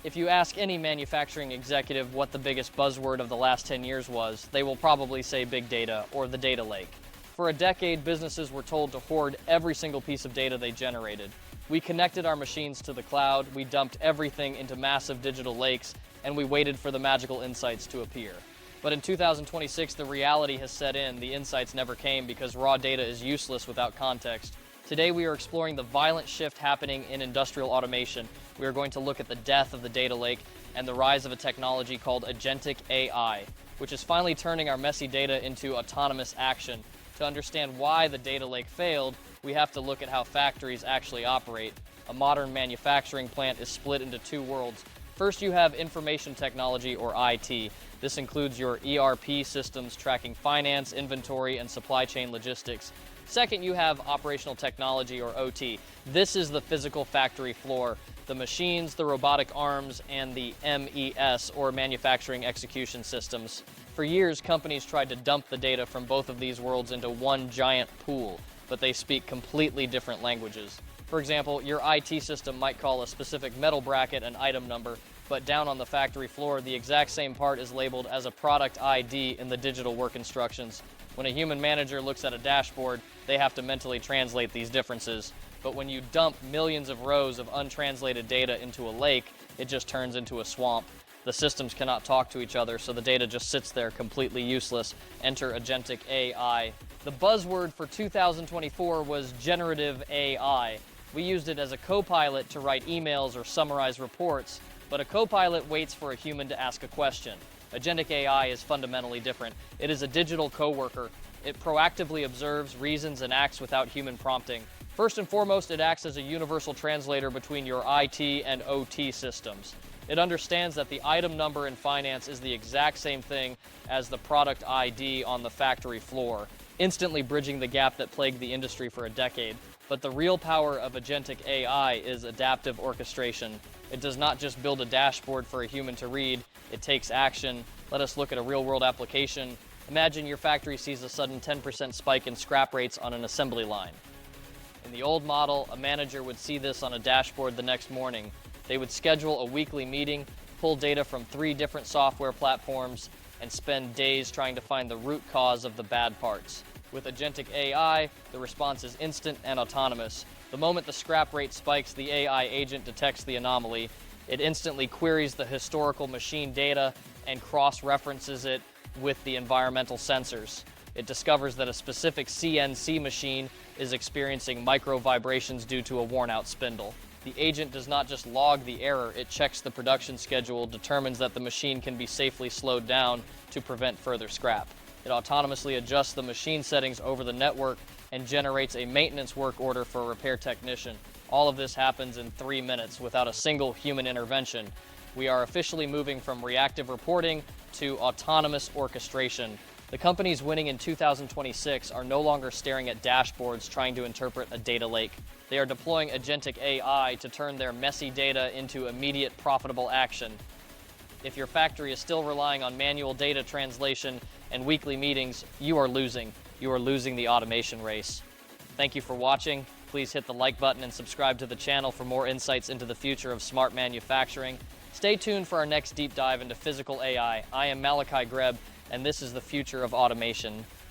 If you ask any manufacturing executive what the biggest buzzword of the last 10 years was, they will probably say big data or the data lake. For a decade, businesses were told to hoard every single piece of data they generated. We connected our machines to the cloud, we dumped everything into massive digital lakes, and we waited for the magical insights to appear. But in 2026, the reality has set in. The insights never came because raw data is useless without context. Today, we are exploring the violent shift happening in industrial automation. We are going to look at the death of the data lake and the rise of a technology called Agentic AI, which is finally turning our messy data into autonomous action. To understand why the data lake failed, we have to look at how factories actually operate. A modern manufacturing plant is split into two worlds. First, you have information technology, or IT. This includes your ERP systems tracking finance, inventory, and supply chain logistics. Second, you have operational technology, or OT. This is the physical factory floor, the machines, the robotic arms, and the MES, or manufacturing execution systems. For years, companies tried to dump the data from both of these worlds into one giant pool, but they speak completely different languages. For example, your IT system might call a specific metal bracket an item number, but down on the factory floor, the exact same part is labeled as a product ID in the digital work instructions. When a human manager looks at a dashboard, they have to mentally translate these differences. But when you dump millions of rows of untranslated data into a lake, it just turns into a swamp. The systems cannot talk to each other, so the data just sits there completely useless. Enter Agentic AI. The buzzword for 2024 was generative AI. We used it as a co-pilot to write emails or summarize reports, but a co-pilot waits for a human to ask a question. Agentic AI is fundamentally different. It is a digital coworker. It proactively observes, reasons, and acts without human prompting. First and foremost, it acts as a universal translator between your IT and OT systems. It understands that the item number in finance is the exact same thing as the product ID on the factory floor, instantly bridging the gap that plagued the industry for a decade. But the real power of Agentic AI is adaptive orchestration. It does not just build a dashboard for a human to read, it takes action. Let us look at a real-world application. Imagine your factory sees a sudden 10% spike in scrap rates on an assembly line. In the old model, a manager would see this on a dashboard the next morning. They would schedule a weekly meeting, pull data from 3 different software platforms, and spend days trying to find the root cause of the bad parts. With Agentic AI, the response is instant and autonomous. The moment the scrap rate spikes, the AI agent detects the anomaly. It instantly queries the historical machine data and cross-references it with the environmental sensors. It discovers that a specific CNC machine is experiencing micro vibrations due to a worn-out spindle. The agent does not just log the error, it checks the production schedule, determines that the machine can be safely slowed down to prevent further scrap. It autonomously adjusts the machine settings over the network and generates a maintenance work order for a repair technician. All of this happens in 3 minutes without a single human intervention. We are officially moving from reactive reporting to autonomous orchestration. The companies winning in 2026 are no longer staring at dashboards trying to interpret a data lake. They are deploying Agentic AI to turn their messy data into immediate profitable action. If your factory is still relying on manual data translation and weekly meetings, you are losing. You are losing the automation race. Thank you for watching. Please hit the like button and subscribe to the channel for more insights into the future of smart manufacturing. Stay tuned for our next deep dive into physical AI. I am Malachi Greb, and this is the future of automation.